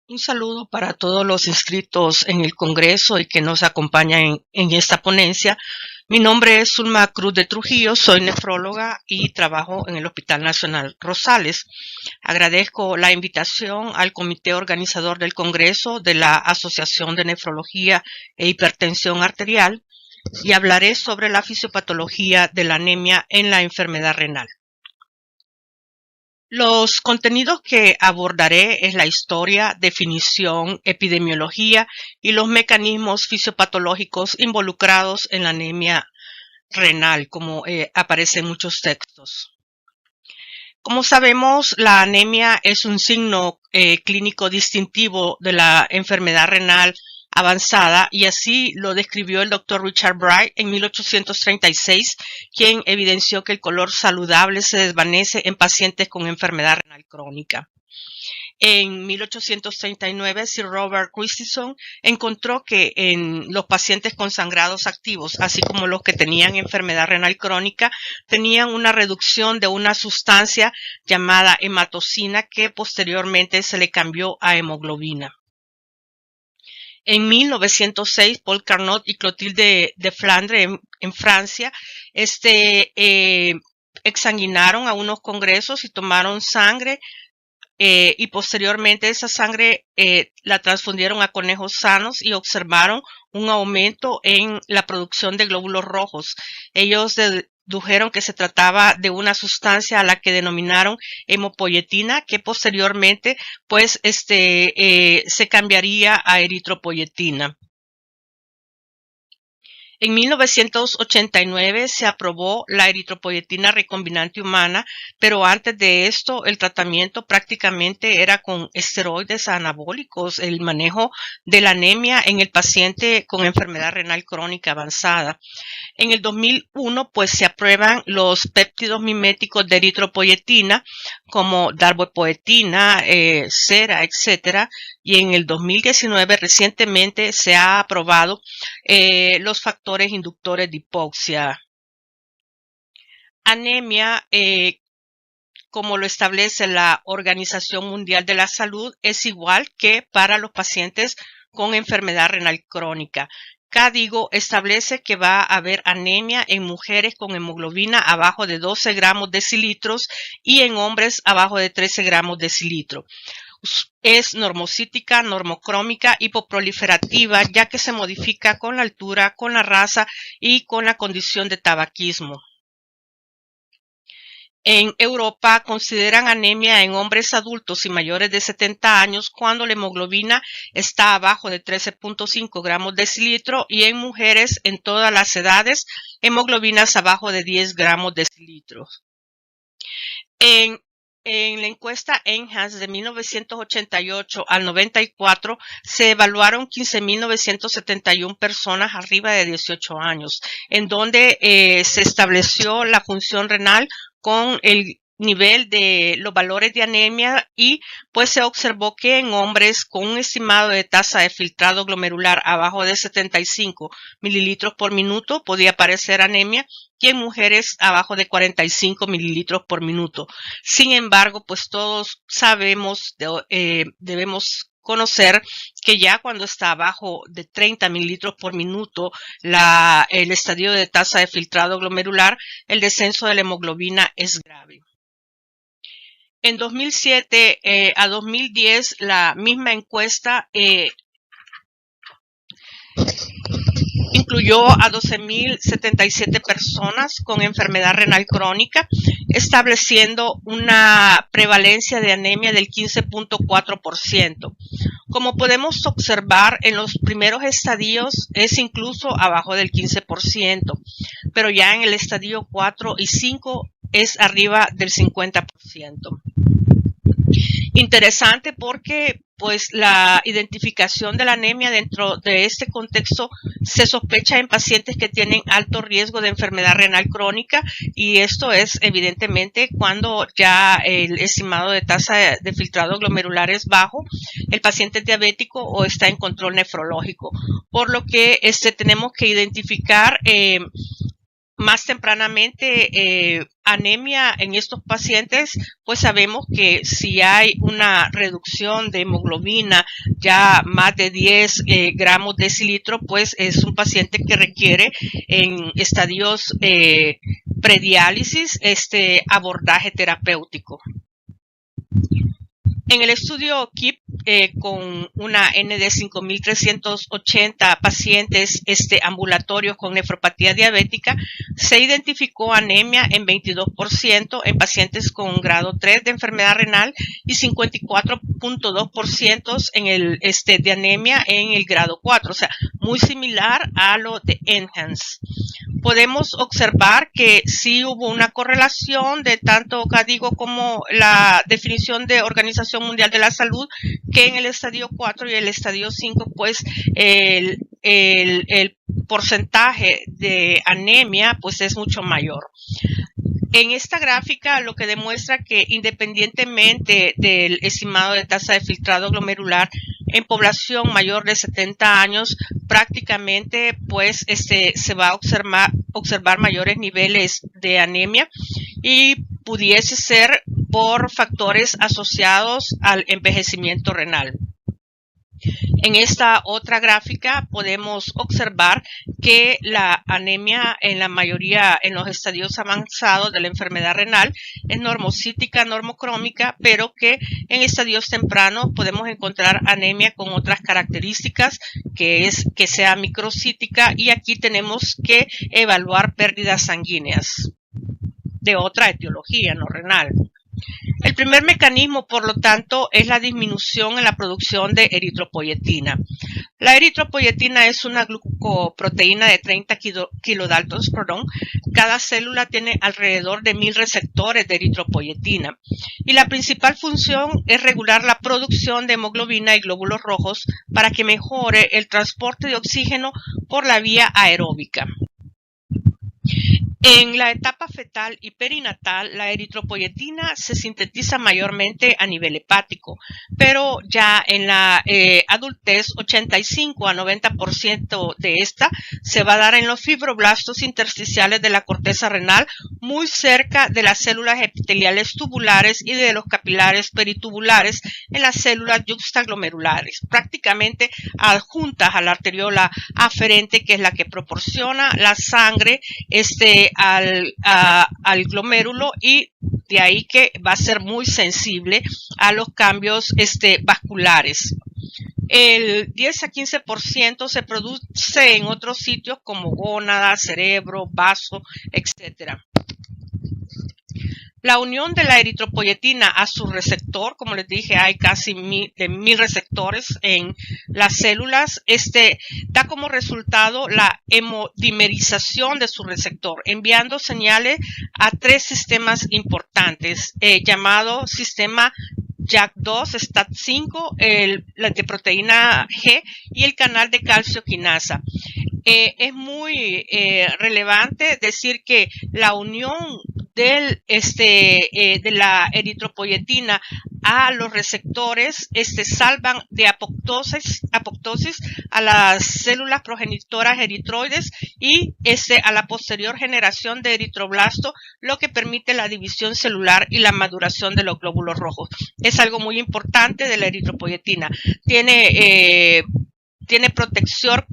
Un saludo para todos los inscritos en el Congreso y que nos acompañan en esta ponencia. Mi nombre es Zulma Cruz de Trujillo, soy nefróloga y trabajo en el Hospital Nacional Rosales. Agradezco la invitación al comité organizador del Congreso de la Asociación de Nefrología e Hipertensión Arterial y hablaré sobre la fisiopatología de la anemia en la enfermedad renal. Los contenidos que abordaré es la historia, definición, epidemiología y los mecanismos fisiopatológicos involucrados en la anemia renal, como aparece en muchos textos. Como sabemos, la anemia es un signo clínico distintivo de la enfermedad renal avanzada y así lo describió el Dr. Richard Bright en 1836, quien evidenció que el color saludable se desvanece en pacientes con enfermedad renal crónica. En 1839, Sir Robert Christensen encontró que en los pacientes con sangrados activos, así como los que tenían enfermedad renal crónica, tenían una reducción de una sustancia llamada hematocina que posteriormente se le cambió a hemoglobina. En 1906, Paul Carnot y Clotilde de Flandre en Francia exsanguinaron a unos congresos y tomaron sangre y posteriormente esa sangre la transfundieron a conejos sanos y observaron un aumento en la producción de glóbulos rojos. Ellos dedujeron que se trataba de una sustancia a la que denominaron hemopoietina, que posteriormente pues se cambiaría a eritropoietina. En 1989 se aprobó la eritropoietina recombinante humana, pero antes de esto el tratamiento prácticamente era con esteroides anabólicos, el manejo de la anemia en el paciente con enfermedad renal crónica avanzada. En el 2001 pues se aprueban los péptidos miméticos de eritropoietina como darbepoetina, cera, etcétera, y en el 2019 recientemente se ha aprobado los factores inductores de hipoxia. Anemia, como lo establece la Organización Mundial de la Salud, es igual que para los pacientes con enfermedad renal crónica. KDIGO establece que va a haber anemia en mujeres con hemoglobina abajo de 12 gramos decilitros y en hombres abajo de 13 gramos decilitro. Es normocítica, normocrómica, hipoproliferativa, ya que se modifica con la altura, con la raza y con la condición de tabaquismo. En Europa consideran anemia en hombres adultos y mayores de 70 años cuando la hemoglobina está abajo de 13.5 gramos decilitro y en mujeres en todas las edades hemoglobinas abajo de 10 gramos decilitro. En la encuesta ENHANCE de 1988 al 94 se evaluaron 15.971 personas arriba de 18 años, en donde se estableció la función renal con el nivel de los valores de anemia y pues se observó que en hombres con un estimado de tasa de filtrado glomerular abajo de 75 mililitros por minuto podía aparecer anemia y en mujeres abajo de 45 mililitros por minuto. Sin embargo, pues todos sabemos, debemos conocer que ya cuando está abajo de 30 mililitros por minuto el estadio de tasa de filtrado glomerular, el descenso de la hemoglobina es grave. En 2007 a 2010, la misma encuesta incluyó a 12.077 personas con enfermedad renal crónica, estableciendo una prevalencia de anemia del 15.4%. Como podemos observar, en los primeros estadios es incluso abajo del 15%, pero ya en el estadio 4 y 5 es arriba del 50%. Interesante porque pues la identificación de la anemia dentro de este contexto se sospecha en pacientes que tienen alto riesgo de enfermedad renal crónica y esto es evidentemente cuando ya el estimado de tasa de filtrado glomerular es bajo, el paciente es diabético o está en control nefrológico, por lo que tenemos que identificar más tempranamente anemia en estos pacientes, pues sabemos que si hay una reducción de hemoglobina ya más de 10 gramos decilitro, pues es un paciente que requiere en estadios prediálisis este abordaje terapéutico. En el estudio KIP, con una N de 5.380 pacientes ambulatorios con nefropatía diabética, se identificó anemia en 22% en pacientes con grado 3 de enfermedad renal y 54.2% en el de anemia en el grado 4, o sea, muy similar a lo de ENHANCE. Podemos observar que sí hubo una correlación de tanto CADIGO como la definición de Organización Mundial de la Salud, que en el estadio 4 y el estadio 5, pues el porcentaje de anemia pues es mucho mayor. En esta gráfica lo que demuestra que independientemente del estimado de tasa de filtrado glomerular en población mayor de 70 años, prácticamente pues se va a observar mayores niveles de anemia y pudiese ser por factores asociados al envejecimiento renal. En esta otra gráfica podemos observar que la anemia en la mayoría en los estadios avanzados de la enfermedad renal es normocítica, normocrómica, pero que en estadios tempranos podemos encontrar anemia con otras características, que es que sea microcítica, y aquí tenemos que evaluar pérdidas sanguíneas de otra etiología no renal. El primer mecanismo, por lo tanto, es la disminución en la producción de eritropoyetina. La eritropoyetina es una glucoproteína de 30 kilodaltons, Cada célula tiene alrededor de 1000 receptores de eritropoyetina. Y la principal función es regular la producción de hemoglobina y glóbulos rojos para que mejore el transporte de oxígeno por la vía aeróbica. En la etapa fetal y perinatal, la eritropoyetina se sintetiza mayormente a nivel hepático, pero ya en la adultez, 85 a 90% de esta se va a dar en los fibroblastos intersticiales de la corteza renal, muy cerca de las células epiteliales tubulares y de los capilares peritubulares en las células yuxtaglomerulares, prácticamente adjuntas a la arteriola aferente, que es la que proporciona la sangre al glomérulo, y de ahí que va a ser muy sensible a los cambios vasculares. El 10 a 15% se produce en otros sitios como gónada, cerebro, vaso, etc. La unión de la eritropoyetina a su receptor, como les dije, hay casi 1000 receptores en las células, da como resultado la hemodimerización de su receptor, enviando señales a 3 sistemas importantes, llamado sistema JAK2, STAT5, la de proteína G y el canal de calcio quinasa. Es muy relevante decir que la unión de la eritropoyetina a los receptores salvan de apoptosis a las células progenitoras eritroides y a la posterior generación de eritroblasto, lo que permite la división celular y la maduración de los glóbulos rojos. Es algo muy importante de la eritropoyetina. Tiene protección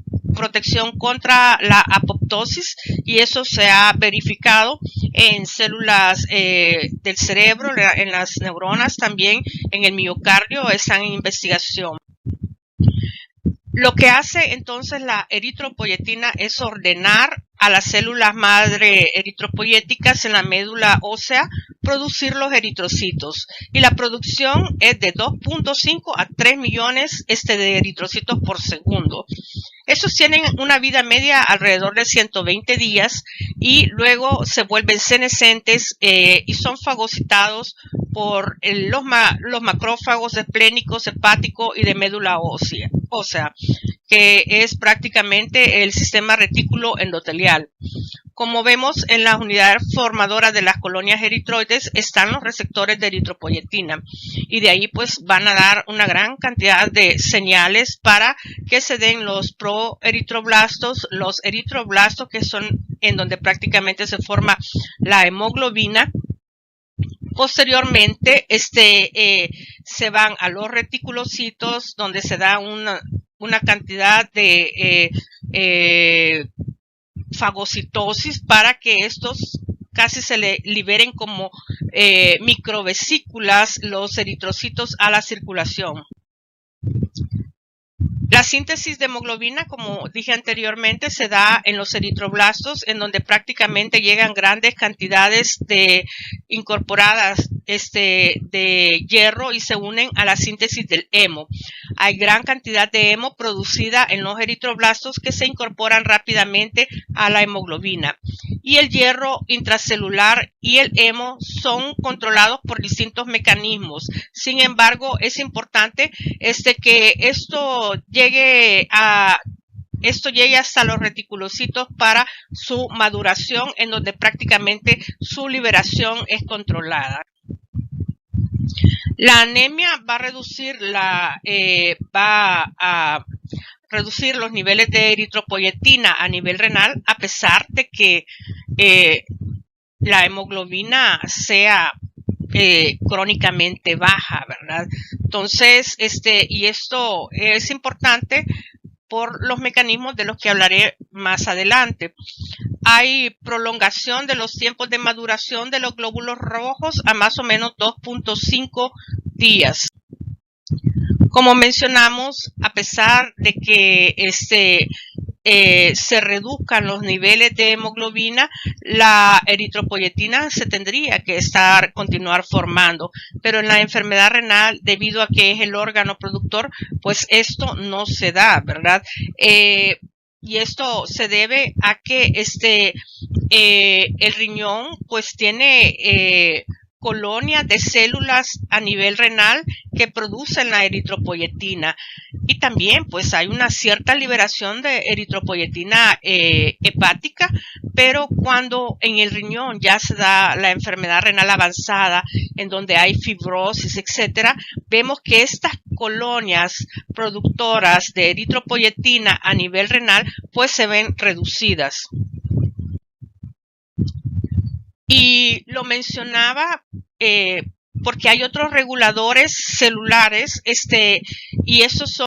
contra la apoptosis, y eso se ha verificado en células del cerebro, en las neuronas, también en el miocardio, están en investigación. Lo que hace entonces la eritropoyetina es ordenar a las células madre eritropoyéticas en la médula ósea producir los eritrocitos, y la producción es de 2.5 a 3 millones de eritrocitos por segundo. Estos tienen una vida media alrededor de 120 días y luego se vuelven senescentes y son fagocitados por los macrófagos esplénicos, hepático y de médula ósea, que es prácticamente el sistema retículo endotelial. Como vemos, en las unidades formadoras de las colonias eritroides están los receptores de eritropoyetina, y de ahí pues van a dar una gran cantidad de señales para que se den los proeritroblastos, los eritroblastos, que son en donde prácticamente se forma la hemoglobina. Posteriormente, se van a los reticulocitos, donde se da una cantidad de fagocitosis para que estos casi se le liberen como microvesículas los eritrocitos a la circulación. La síntesis de hemoglobina, como dije anteriormente, se da en los eritroblastos, en donde prácticamente llegan grandes cantidades de incorporadas de hierro y se unen a la síntesis del hemo. Hay gran cantidad de hemo producida en los eritroblastos que se incorporan rápidamente a la hemoglobina. Y el hierro intracelular y el hemo son controlados por distintos mecanismos. Sin embargo, es importante que esto llegue hasta los reticulocitos para su maduración, en donde prácticamente su liberación es controlada. La anemia va a reducir los niveles de eritropoyetina a nivel renal, a pesar de que la hemoglobina sea crónicamente baja, ¿verdad? Entonces, y esto es importante por los mecanismos de los que hablaré más adelante. Hay prolongación de los tiempos de maduración de los glóbulos rojos a más o menos 2.5 días. Como mencionamos, a pesar de que se reduzcan los niveles de hemoglobina, la eritropoyetina se tendría que continuar formando, pero en la enfermedad renal, debido a que es el órgano productor, pues esto no se da, ¿verdad? Y esto se debe a que el riñón pues tiene colonias de células a nivel renal que producen la eritropoyetina, y también pues hay una cierta liberación de eritropoyetina hepática, pero cuando en el riñón ya se da la enfermedad renal avanzada, en donde hay fibrosis, etcétera, vemos que estas colonias productoras de eritropoyetina a nivel renal pues se ven reducidas. Y lo mencionaba porque hay otros reguladores celulares, y estos son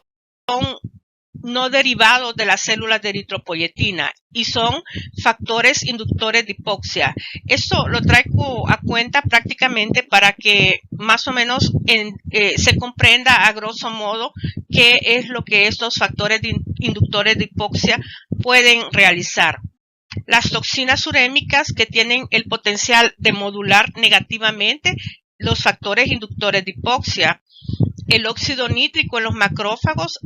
no derivados de las células de eritropoyetina y son factores inductores de hipoxia. Esto lo traigo a cuenta prácticamente para que más o menos se comprenda a grosso modo qué es lo que estos factores inductores de hipoxia pueden realizar. Las toxinas urémicas, que tienen el potencial de modular negativamente los factores inductores de hipoxia. El óxido nítrico en los macrófagos,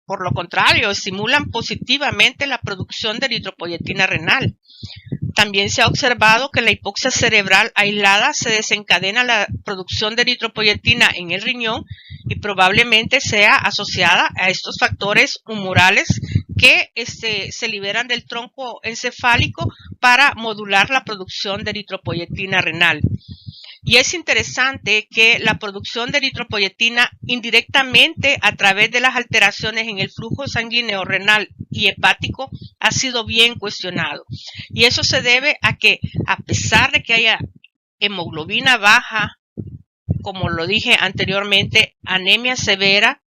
por lo contrario, estimulan positivamente la producción de eritropoyetina renal. También se ha observado que en la hipoxia cerebral aislada se desencadena la producción de eritropoyetina en el riñón y probablemente sea asociada a estos factores humorales que se liberan del tronco encefálico para modular la producción de eritropoyetina renal. Y es interesante que la producción de eritropoyetina indirectamente a través de las alteraciones en el flujo sanguíneo renal y hepático ha sido bien cuestionado. Y eso se debe a que, a pesar de que haya hemoglobina baja, como lo dije anteriormente, anemia severa,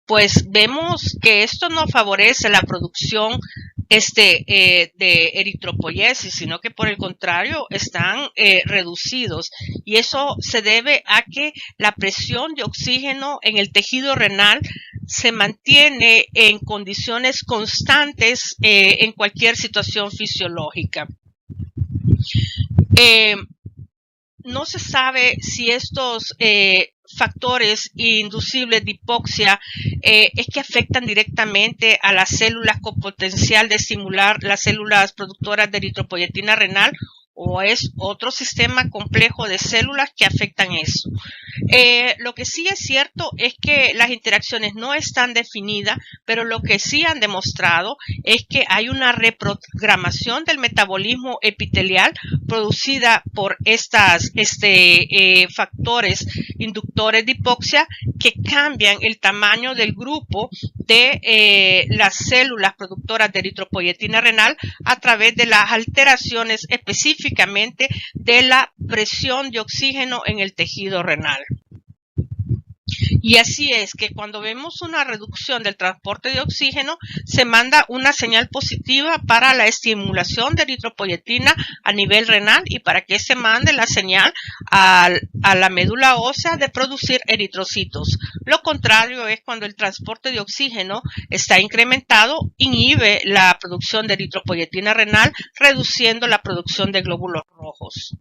pues vemos que esto no favorece la producción de eritropoyesis, sino que por el contrario están reducidos, y eso se debe a que la presión de oxígeno en el tejido renal se mantiene en condiciones constantes en cualquier situación fisiológica. No se sabe si estos factores inducibles de hipoxia es que afectan directamente a las células con potencial de estimular las células productoras de eritropoyetina renal, o es otro sistema complejo de células que afectan eso. Lo que sí es cierto es que las interacciones no están definidas, pero lo que sí han demostrado es que hay una reprogramación del metabolismo epitelial producida por estas factores inductores de hipoxia que cambian el tamaño del grupo de las células productoras de eritropoyetina renal a través de las alteraciones específicamente de la presión de oxígeno en el tejido renal. Y así es que cuando vemos una reducción del transporte de oxígeno, se manda una señal positiva para la estimulación de eritropoyetina a nivel renal y para que se mande la señal a la médula ósea de producir eritrocitos. Lo contrario es cuando el transporte de oxígeno está incrementado, inhibe la producción de eritropoyetina renal, reduciendo la producción de glóbulos rojos.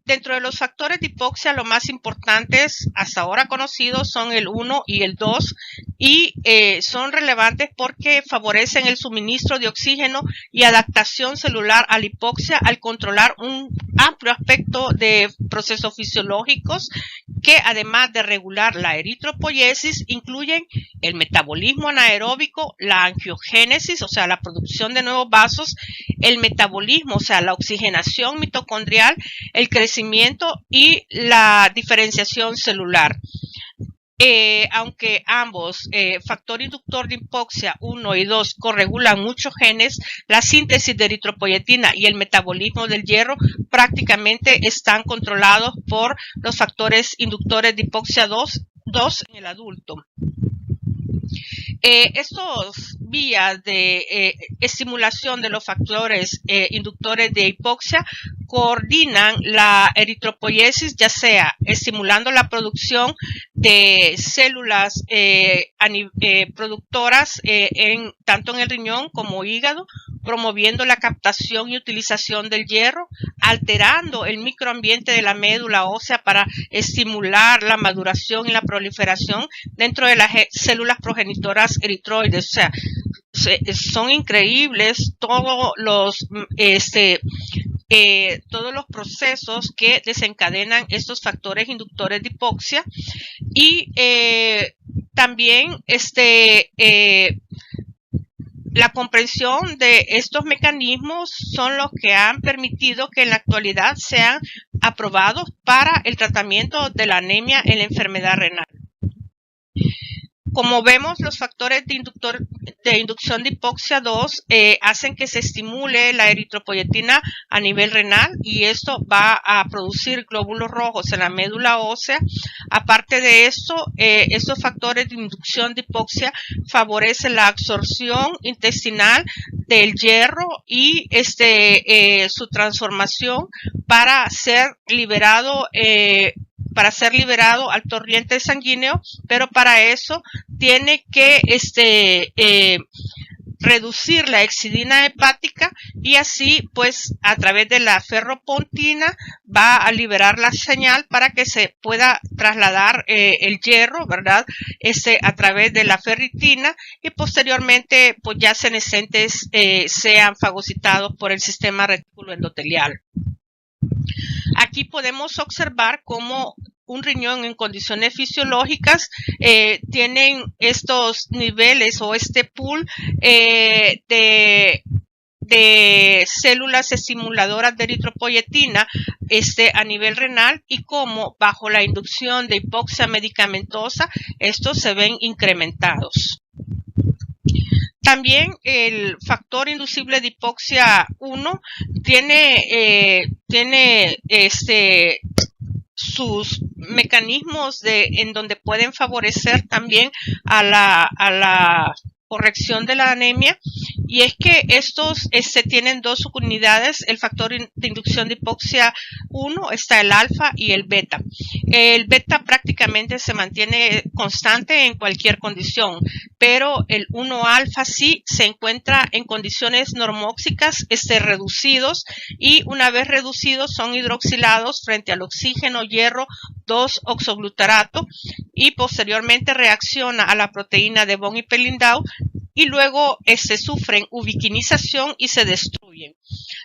Dentro de los factores de hipoxia, los más importantes hasta ahora conocidos son el 1 y el 2 y son relevantes porque favorecen el suministro de oxígeno y adaptación celular a la hipoxia al controlar un amplio aspecto de procesos fisiológicos que, además de regular la eritropoiesis, incluyen el metabolismo anaeróbico, la angiogénesis, o sea, la producción de nuevos vasos, el metabolismo, o sea, la oxigenación mitocondrial, el crecimiento y la diferenciación celular. Aunque ambos, factor inductor de hipoxia 1 y 2, corregulan muchos genes, la síntesis de eritropoyetina y el metabolismo del hierro prácticamente están controlados por los factores inductores de hipoxia 2 en el adulto. Estos vías de estimulación de los factores inductores de hipoxia coordinan la eritropoiesis, ya sea estimulando la producción de células productoras tanto en el riñón como hígado, promoviendo la captación y utilización del hierro, alterando el microambiente de la médula ósea para estimular la maduración y la proliferación dentro de las células progenitoras eritroides. O sea, son increíbles todos los procesos que desencadenan estos factores inductores de hipoxia y también la comprensión de estos mecanismos son los que han permitido que en la actualidad sean aprobados para el tratamiento de la anemia en la enfermedad renal. Como vemos, los factores de inducción de hipoxia 2 hacen que se estimule la eritropoyetina a nivel renal y esto va a producir glóbulos rojos en la médula ósea. Aparte de esto, estos factores de inducción de hipoxia favorecen la absorción intestinal del hierro y su transformación para ser liberado al torrente sanguíneo, pero para eso tiene que reducir la exidina hepática y así pues a través de la ferropontina va a liberar la señal para que se pueda trasladar el hierro, ¿verdad? A través de la ferritina y posteriormente pues ya senescentes sean fagocitados por el sistema retículo endotelial. Aquí podemos observar cómo un riñón en condiciones fisiológicas tienen estos niveles o este pool de células estimuladoras de eritropoyetina a nivel renal y cómo bajo la inducción de hipoxia medicamentosa estos se ven incrementados. También el factor inducible de hipoxia 1 tiene sus mecanismos en donde pueden favorecer también a la corrección de la anemia, y es que estos tienen dos subunidades. El factor de inducción de hipoxia 1 está el alfa y el beta. El beta prácticamente se mantiene constante en cualquier condición, pero el 1 alfa sí se encuentra en condiciones normóxicas reducidos, y una vez reducidos son hidroxilados frente al oxígeno, hierro, 2-oxoglutarato, y posteriormente reacciona a la proteína de von Hippel-Lindau y luego sufren ubiquinización y se destruyen.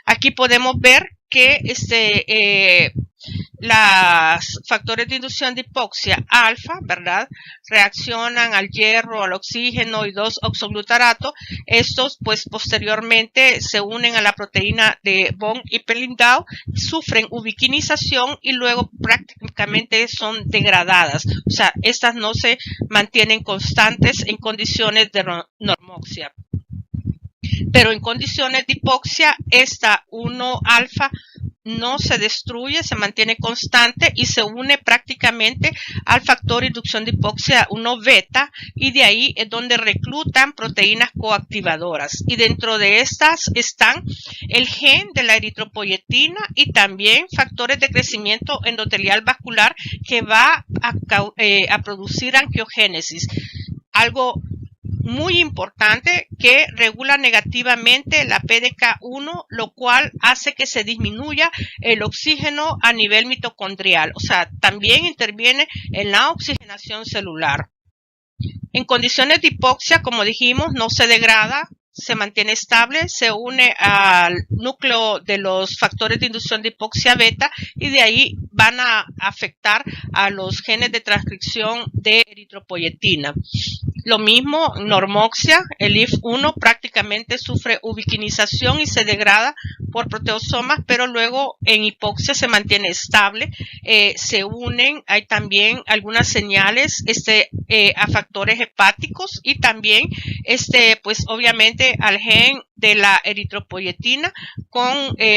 Aquí podemos ver que Los factores de inducción de hipoxia alfa, ¿verdad? Reaccionan al hierro, al oxígeno y 2-oxoglutarato. Estos, pues, posteriormente se unen a la proteína de von Hippel-Lindau, sufren ubiquinización y luego prácticamente son degradadas. O sea, estas no se mantienen constantes en condiciones de normoxia. Pero en condiciones de hipoxia, esta 1-alfa no se destruye, se mantiene constante y se une prácticamente al factor inducción de hipoxia 1-beta, y de ahí es donde reclutan proteínas coactivadoras. Y dentro de estas están el gen de la eritropoyetina y también factores de crecimiento endotelial vascular que va a producir angiogénesis. Algo muy importante que regula negativamente la PDK1, lo cual hace que se disminuya el oxígeno a nivel mitocondrial. O sea, también interviene en la oxigenación celular. En condiciones de hipoxia, como dijimos, no se degrada, se mantiene estable, se une al núcleo de los factores de inducción de hipoxia beta y de ahí van a afectar a los genes de transcripción de eritropoyetina. Lo mismo, normoxia, el IF1 prácticamente sufre ubiquinización y se degrada por proteosomas, pero luego en hipoxia se mantiene estable, se unen, hay también algunas señales a factores hepáticos y también pues obviamente al gen de la eritropoyetina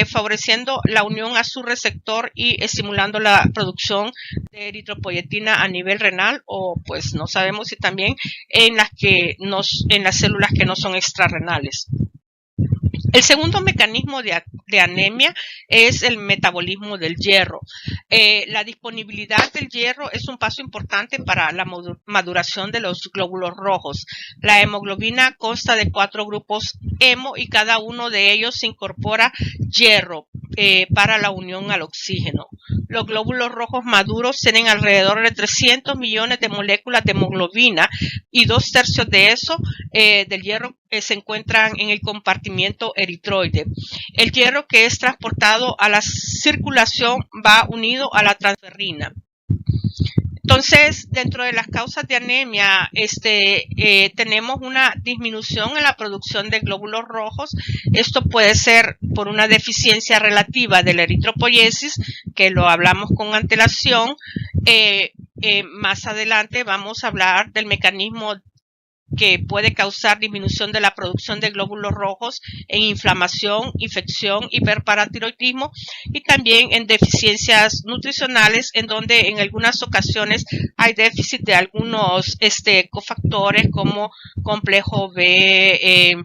favoreciendo la unión a su receptor y estimulando la producción de eritropoyetina a nivel renal, o pues no sabemos si también en las células que no son extrarrenales. El segundo mecanismo de anemia es el metabolismo del hierro. La disponibilidad del hierro es un paso importante para la maduración de los glóbulos rojos. La hemoglobina consta de 4 grupos hemo y cada uno de ellos se incorpora hierro para la unión al oxígeno. Los glóbulos rojos maduros tienen alrededor de 300 millones de moléculas de hemoglobina y 2/3 de eso, del hierro, se encuentran en el compartimiento eritroide. El hierro que es transportado a la circulación va unido a la transferrina. Entonces, dentro de las causas de anemia, tenemos una disminución en la producción de glóbulos rojos. Esto puede ser por una deficiencia relativa de la eritropoiesis, que lo hablamos con antelación. Más adelante vamos a hablar del mecanismo que puede causar disminución de la producción de glóbulos rojos en inflamación, infección, hiperparatiroidismo y también en deficiencias nutricionales, en donde en algunas ocasiones hay déficit de algunos cofactores como complejo B,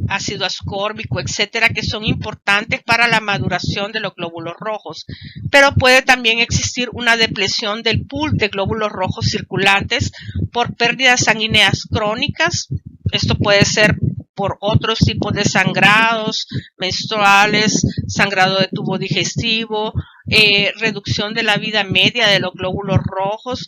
ácido ascórbico, etcétera, que son importantes para la maduración de los glóbulos rojos. Pero puede también existir una depresión del pool de glóbulos rojos circulantes por pérdidas sanguíneas crónicas. Esto puede ser por otros tipos de sangrados menstruales, sangrado de tubo digestivo, reducción de la vida media de los glóbulos rojos,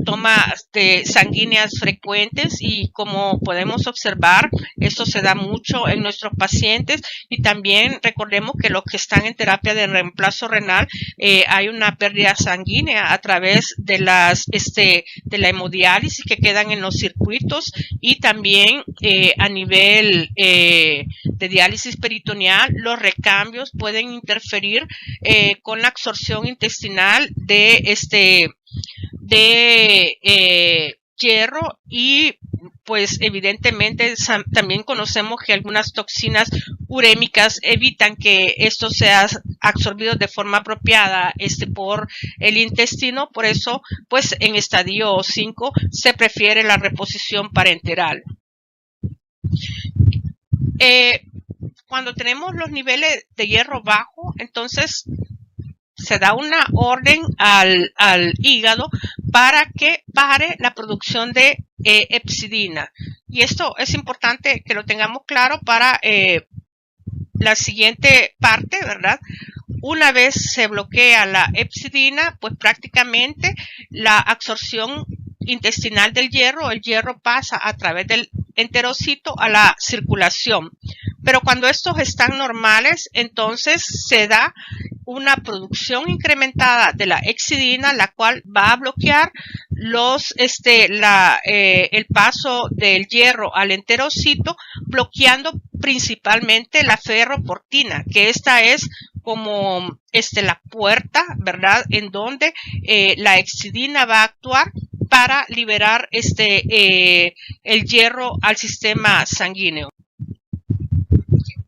tomas sanguíneas frecuentes, y como podemos observar, esto se da mucho en nuestros pacientes. Y también recordemos que los que están en terapia de reemplazo renal, hay una pérdida sanguínea a través de la hemodiálisis que quedan en los circuitos, y también a nivel de diálisis peritoneal, los recambios pueden interferir con la absorción intestinal de hierro, y pues evidentemente también conocemos que algunas toxinas urémicas evitan que esto sea absorbido de forma apropiada por el intestino. Por eso, pues en estadio 5 se prefiere la reposición parenteral. Cuando tenemos los niveles de hierro bajo, entonces se da una orden al hígado para que pare la producción de hepcidina. Y esto es importante que lo tengamos claro para la siguiente parte, ¿verdad? Una vez se bloquea la hepcidina, pues prácticamente la absorción intestinal del hierro, el hierro pasa a través del enterocito a la circulación. Pero cuando estos están normales, entonces se da una producción incrementada de la hexidina, la cual va a bloquear el paso del hierro al enterocito, bloqueando principalmente la ferroportina, que esta es como la puerta, ¿verdad?, en donde la hexidina va a actuar para liberar el hierro al sistema sanguíneo.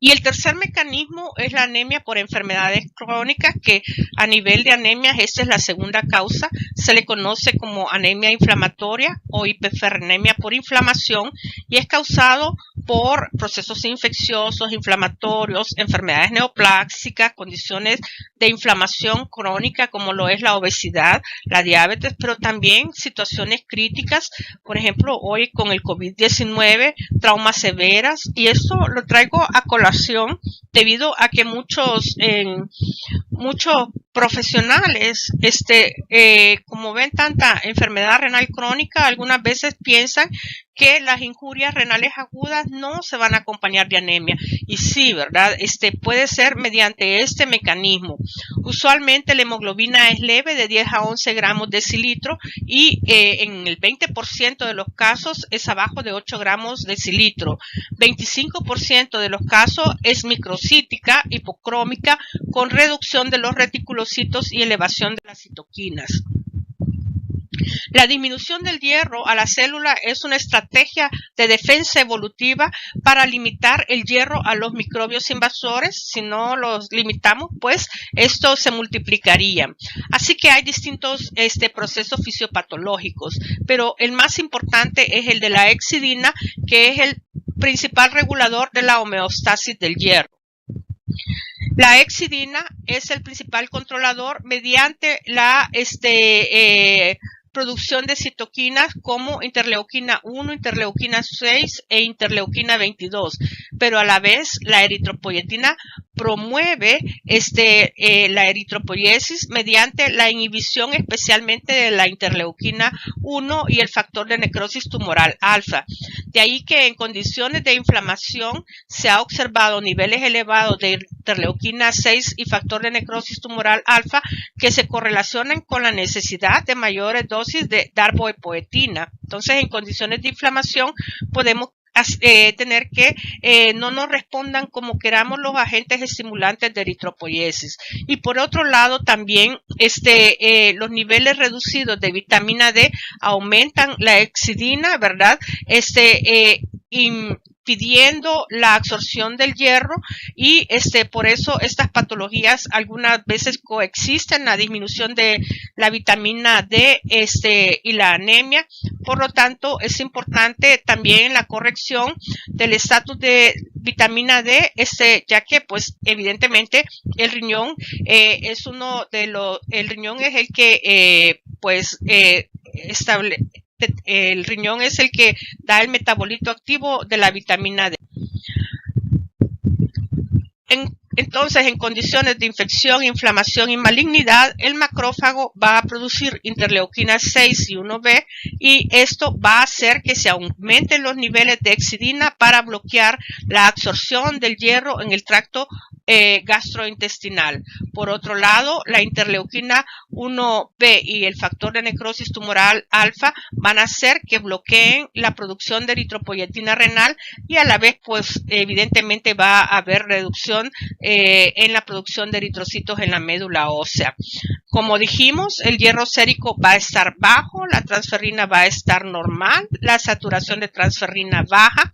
Y el tercer mecanismo es la anemia por enfermedades crónicas, que a nivel de anemias esta es la segunda causa. Se le conoce como anemia inflamatoria o hiperferronemia por inflamación y es causado por procesos infecciosos, inflamatorios, enfermedades neoplásicas, condiciones de inflamación crónica como lo es la obesidad, la diabetes, pero también situaciones críticas, por ejemplo, hoy con el COVID-19, traumas severas, y esto lo traigo a colación debido a que muchos profesionales, como ven tanta enfermedad renal crónica, algunas veces piensan que las injurias renales agudas no se van a acompañar de anemia. Y sí, ¿verdad? Puede ser mediante este mecanismo. Usualmente la hemoglobina es leve, de 10 a 11 gramos decilitro, y en el 20% de los casos es abajo de 8 gramos decilitro. 25% de los casos es microcítica, hipocrómica, con reducción de los reticulocitos y elevación de las citoquinas. La disminución del hierro a la célula es una estrategia de defensa evolutiva para limitar el hierro a los microbios invasores. Si no los limitamos, pues esto se multiplicaría. Así que hay distintos procesos fisiopatológicos, pero el más importante es el de la hexidina, que es el principal regulador de la homeostasis del hierro. La hexidina es el principal controlador mediante la producción de citoquinas como interleuquina 1, interleuquina 6 e interleuquina 22, pero a la vez la eritropoyetina promueve la eritropoiesis mediante la inhibición especialmente de la interleuquina 1 y el factor de necrosis tumoral alfa. De ahí que en condiciones de inflamación se ha observado niveles elevados de interleuquina 6 y factor de necrosis tumoral alfa que se correlacionan con la necesidad de mayores dosis de darboepoetina. Entonces, en condiciones de inflamación podemos tener que no nos respondan como queramos los agentes estimulantes de eritropoiesis. Y por otro lado, también los niveles reducidos de vitamina D aumentan la hexidina, ¿verdad? Impidiendo la absorción del hierro, y por eso estas patologías algunas veces coexisten, la disminución de la vitamina D y la anemia. Por lo tanto, es importante también la corrección del estatus de vitamina D, ya que pues evidentemente el riñón es el riñón es el que el riñón es el que da el metabolito activo de la vitamina D. Entonces, en condiciones de infección, inflamación y malignidad, el macrófago va a producir interleuquina 6 y 1B, y esto va a hacer que se aumenten los niveles de hexidina para bloquear la absorción del hierro en el tracto gastrointestinal. Por otro lado, la interleuquina 1B y el factor de necrosis tumoral alfa van a hacer que bloqueen la producción de eritropoyetina renal, y a la vez, pues, evidentemente va a haber reducción en la producción de eritrocitos en la médula ósea. Como dijimos, el hierro sérico va a estar bajo, la transferrina va a estar normal, la saturación de transferrina baja,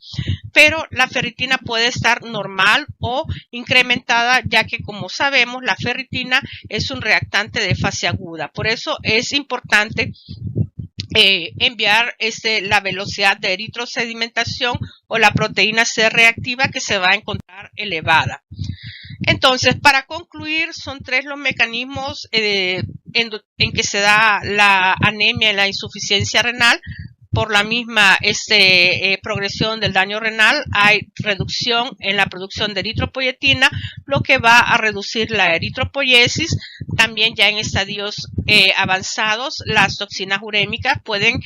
pero la ferritina puede estar normal o incrementada, ya que, como sabemos, la ferritina es un reactante de fase aguda. Por eso es importante enviar la velocidad de eritrosedimentación o la proteína C reactiva, que se va a encontrar elevada. Entonces, para concluir, son tres los mecanismos en que se da la anemia y la insuficiencia renal. Por la misma progresión del daño renal, hay reducción en la producción de eritropoyetina, lo que va a reducir la eritropoiesis. también ya en estadios avanzados, las toxinas urémicas pueden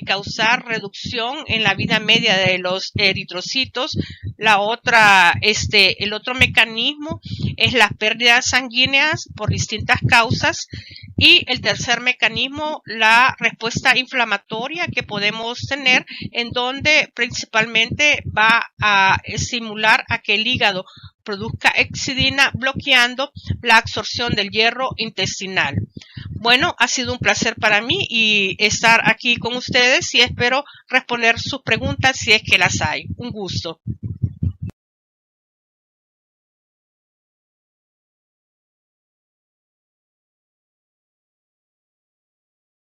causar reducción en la vida media de los eritrocitos. El otro mecanismo es las pérdidas sanguíneas por distintas causas. Y el tercer mecanismo, la respuesta inflamatoria que podemos tener, en donde principalmente va a estimular a que el hígado produzca hexidina, bloqueando la absorción del hierro intestinal. Bueno, ha sido un placer para mí y estar aquí con ustedes y espero responder sus preguntas si es que las hay. Un gusto.